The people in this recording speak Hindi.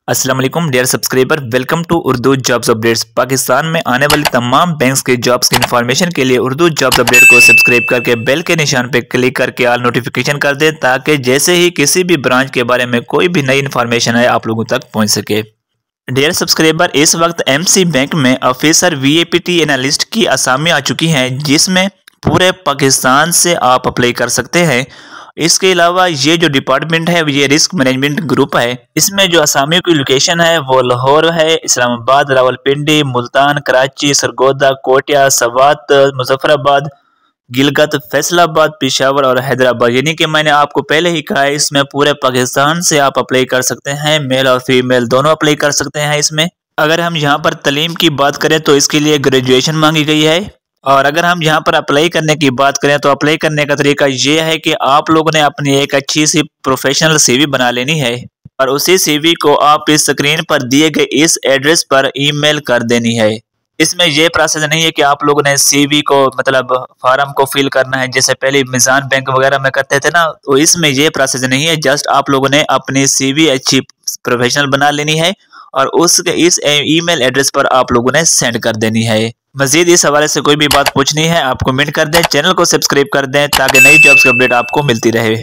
अस्सलाम वालेकुम dear subscriber, welcome to Urdu jobs updates. Pakistan में आने वाली तमाम बैंक्स के जॉब्स की इन्फॉर्मेशन के लिए उर्दू जॉब्स अपडेट को सब्सक्राइब करके बेल के निशान पर क्लिक करके ऑल नोटिफिकेशन कर दें, ताकि जैसे ही किसी भी ब्रांच के बारे में कोई भी नई इन्फॉर्मेशन है आप लोगों तक पहुंच सके। डियर सब्सक्राइबर, इस वक्त एमसी बैंक में ऑफिसर वीएपीटी एनालिस्ट की असामी आ चुकी हैं, जिसमें पूरे पाकिस्तान से आप अप्लाई कर सकते हैं। इसके अलावा ये जो डिपार्टमेंट है ये रिस्क मैनेजमेंट ग्रुप है। इसमें जो असामियों की लोकेशन है वो लाहौर है, इस्लामाबाद, रावलपिंडी, मुल्तान, कराची, सरगोदा, कोटिया, सवात, मुजफ्फराबाद, गिलगित, फैसलाबाद, पेशावर और हैदराबाद। यानी कि मैंने आपको पहले ही कहा है, इसमें पूरे पाकिस्तान से आप अप्लाई कर सकते हैं। मेल और फीमेल दोनों अप्लाई कर सकते हैं इसमें। अगर हम यहाँ पर तालीम की बात करें तो इसके लिए ग्रेजुएशन मांगी गई है। और अगर हम यहाँ पर अप्लाई करने की बात करें तो अप्लाई करने का तरीका ये है कि आप लोगों ने अपनी एक अच्छी सी प्रोफेशनल सीवी बना लेनी है और उसी सीवी को आप इस स्क्रीन पर दिए गए इस एड्रेस पर ईमेल कर देनी है। इसमें यह प्रोसेस नहीं है कि आप लोगों ने सीवी को मतलब फॉर्म को फिल करना है, जैसे पहले मिजान बैंक वगैरह में करते थे ना, तो इसमें यह प्रोसेस नहीं है। जस्ट आप लोगों ने अपनी सीवी अच्छी प्रोफेशनल बना लेनी है और उसके इस ईमेल एड्रेस पर आप लोगों ने सेंड कर देनी है। मजीद इस हवाले से कोई भी बात पूछनी है आप कमेंट कर दें, चैनल को सब्सक्राइब कर दें ताकि नई जॉब्स की अपडेट आपको मिलती रहे।